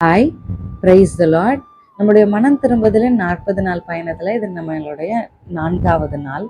Hi, praise the Lord. நம்முடைய மனம் திரும்புதலின் 40 நாள் பயணத்தில் இது நம்மளுடைய 4வது நாள்.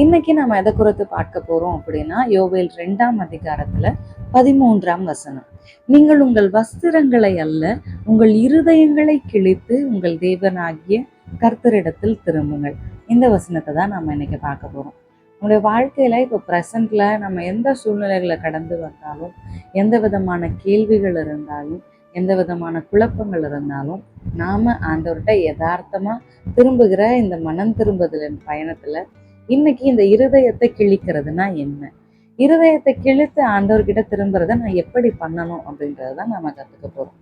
இன்னைக்கு நம்ம எதை குறித்து பார்க்க போறோம் அப்படின்னா, யோவேல் 2ஆம் அதிகாரத்துல 13ஆம் வசனம். நீங்கள் உங்கள் வஸ்திரங்களை அல்ல, உங்கள் இருதயங்களை கிழித்து உங்கள் தேவனாகிய கர்த்தரிடத்தில் திரும்புங்கள். இந்த வசனத்தை தான் நம்ம இன்னைக்கு பார்க்க போறோம். நம்முடைய வாழ்க்கையில இப்போ ப்ரெசண்ட்ல நம்ம எந்த சூழ்நிலைகளை கடந்து வந்தாலும், எந்த விதமான கேள்விகள் இருந்தாலும், எந்த விதமான குழப்பங்கள் இருந்தாலும், நாம ஆண்டவர்கிட்ட யதார்த்தமா திரும்புகிற இந்த மனம் திரும்புதலின் பயணத்துல இன்னைக்கு இந்த இருதயத்தை கிழிக்கிறதுனா என்ன, இருதயத்தை கிழித்து ஆண்டவர்கிட்ட திரும்புறத நான் எப்படி பண்ணணும் அப்படின்றதான் நாம கத்துக்க போறோம்.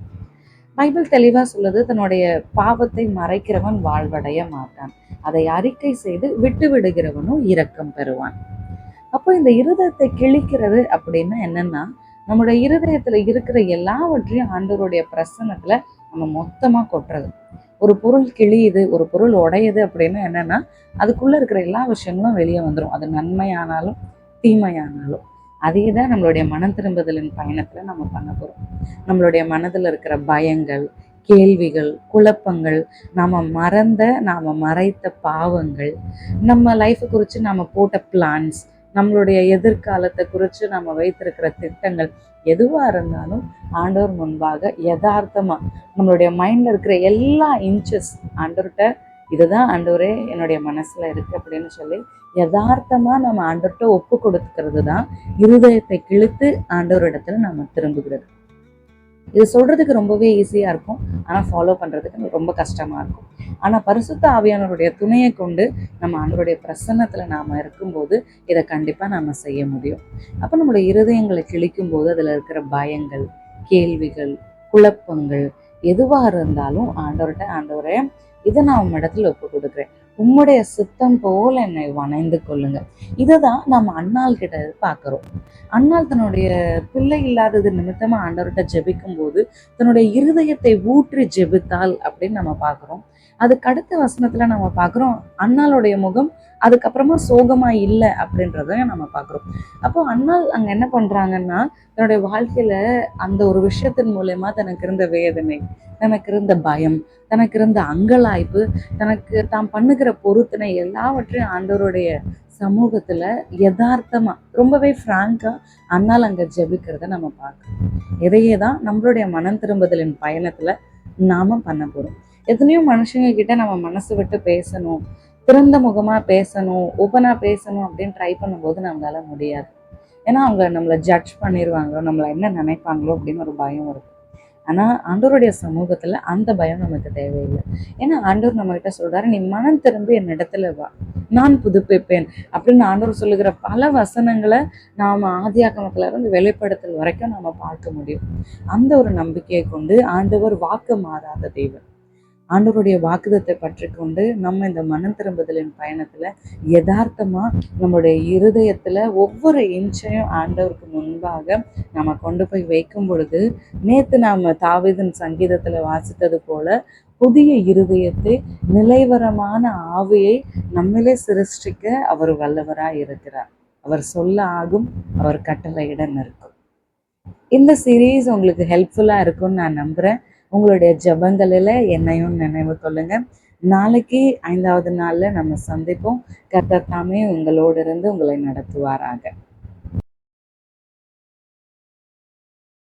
பைபிள் தெளிவா சொல்லுது, தன்னுடைய பாவத்தை மறைக்கிறவன் வாழ்வடைய மாட்டான், அதை அறிக்கை செய்து விட்டு விடுகிறவனும் இரக்கம் பெறுவான். அப்போ இந்த இருதயத்தை கிழிக்கிறது அப்படின்னா என்னன்னா, நம்மளுடைய இருதயத்துல இருக்கிற எல்லாவற்றையும் ஆண்டவருடைய பிரசன்னத்துல நம்ம மொத்தமா கொட்டுறது. ஒரு பொருள் கிழியுது, ஒரு பொருள் உடையுது அப்படின்னா என்னன்னா, அதுக்குள்ள இருக்கிற எல்லா விஷயங்களும் வெளியே வந்துடும். அது நன்மையானாலும் தீமையானாலும். அதே தான் நம்மளுடைய மனம் திரும்புதலின் பயணத்துல நம்ம பண்ண போறோம். நம்மளுடைய மனதில் இருக்கிற பயங்கள், கேள்விகள், குழப்பங்கள், நாம மறைத்த பாவங்கள், நம்ம லைஃப் குறித்து நாம போட்ட பிளான்ஸ், நம்மளுடைய எதிர்காலத்தை குறித்து நம்ம வைத்திருக்கிற திட்டங்கள் எதுவாக இருந்தாலும் ஆண்டவர் முன்பாக யதார்த்தமா நம்மளுடைய மைண்ட்ல இருக்கிற எல்லா இன்ச்சஸ் ஆண்டவர்கிட்ட, இதுதான் ஆண்டவரே என்னுடைய மனசுல இருக்கு அப்படின்னு சொல்லி யதார்த்தமா நம்ம ஆண்டவர்கிட்ட ஒப்பு கொடுத்துக்கிறது தான் இருதயத்தை கிழித்து ஆண்டவரிடத்துல நம்ம திரும்புகிறது. இது சொல்றதுக்கு ரொம்பவே ஈஸியா இருக்கும், ஆனா ஃபாலோ பண்றதுக்கு ரொம்ப கஷ்டமா இருக்கும். ஆனா பரிசுத்த ஆவியானவருடைய துணையை கொண்டு நம்ம ஆண்டவருடைய பிரசன்னத்துல நாம இருக்கும்போது இதை கண்டிப்பா நாம செய்ய முடியும். அப்ப நம்மளுடைய இருதயங்களை கிழிக்கும் போது அதுல இருக்கிற பயங்கள், கேள்விகள், குழப்பங்கள் எதுவா இருந்தாலும் ஆண்டவரே இதை நான் உங்க இடத்துல ஒப்பு கொடுக்குறேன், உம்முடைய சித்தம் போல என்னை வணைந்து கொள்ளுங்க. இதுதான் நம்ம அண்ணாள் கிட்ட பார்க்கிறோம். அண்ணாள் தன்னுடைய பிள்ளை இல்லாதது நிமித்தமா ஆண்டவர்கிட்ட ஜெபிக்கும் போது தன்னுடைய இருதயத்தை ஊற்றி ஜெபித்தாள் அப்படின்னு நம்ம பார்க்கிறோம். அதுக்கு அடுத்த வசனத்துல நம்ம பார்க்கிறோம், அண்ணாளுடைய முகம் அதுக்கப்புறமா சோகமா இல்லை அப்படின்றத நம்ம பார்க்கிறோம். அப்போ அண்ணாள் அங்க என்ன பண்றாங்கன்னா, தன்னுடைய வாழ்க்கையில அந்த ஒரு விஷயத்தின் மூலயமா தனக்கு இருந்த வேதனை, தனக்கு இருந்த பயம், தனக்கு இருந்த அங்கலாய்ப்பு, தனக்கு தாம் பண்ணுகிற பொருத்தனை எல்லாவற்றையும் ஆண்டவருடைய சமூகத்துல யதார்த்தமா ரொம்பவே பிராங்கா அண்ணால் அங்க ஜெபிக்கிறத நம்ம பார்க்கணும். இதையே தான் நம்மளுடைய மனம் திரும்புதலின் பயணத்துல நாம பண்ண போறோம். எத்தனையோ மனுஷங்க கிட்ட நம்ம மனசு விட்டு பேசணும், திறந்த முகமா பேசணும், ஓப்பனா பேசணும் அப்படின்னு ட்ரை பண்ணும்போது நம்மளால முடியாது. ஏன்னா அவங்க நம்மளை ஜட்ஜ் பண்ணிடுவாங்க, நம்மளை என்ன நினைப்பாங்களோ அப்படின்னு ஒரு பயம் இருக்கு. ஆனா ஆண்டவருடைய சமூகத்துல அந்த பயம் நமக்கு தேவையில்லை. ஏன்னா ஆண்டவர் நம்ம கிட்ட சொல்றாரு, நீ மனம் திரும்பி என் இடத்துல வா, நான் புதுப்பிப்பேன் அப்படின்னு ஆண்டவர் சொல்லுகிற பல வசனங்களை நாம ஆதியாகமத்துல இருந்து வெளிப்படுத்தல் வரைக்கும் நாம பார்க்க முடியும். அந்த ஒரு நம்பிக்கையை கொண்டு ஆண்டவர் வாக்கு மாறாத தெய்வம். ஆண்டவருடைய வாக்குதத்தை பற்றி கொண்டு நம்ம இந்த மனம் திரும்புதலின் பயணத்துல யதார்த்தமா நம்மளுடைய இருதயத்துல ஒவ்வொரு இன்ச்சையும் ஆண்டவருக்கு முன்பாக நம்ம கொண்டு போய் வைக்கும் பொழுது, நேத்து நாம தாவீதின் சங்கீதத்துல வாசித்தது போல புதிய இருதயத்தை, நிலைவரமான ஆவியை நம்மளே சிருஷ்டிக்க அவர் வல்லவராய் இருக்கிறார். அவர் சொல்ல ஆகும், அவர் கட்டளையிட நிற்கும். இந்த சீரீஸ் உங்களுக்கு ஹெல்ப்ஃபுல்லா இருக்கும்னு நான் நம்புறேன். உங்களுடைய ஜெபங்களில் என்னையும் நினைவு கொள்ளுங்க. நாளைக்கு 5வது நாள்ல நம்ம சந்திப்போம். கர்த்தர் தாமே உங்களோடு இருந்து உங்களை நடத்துவாராக.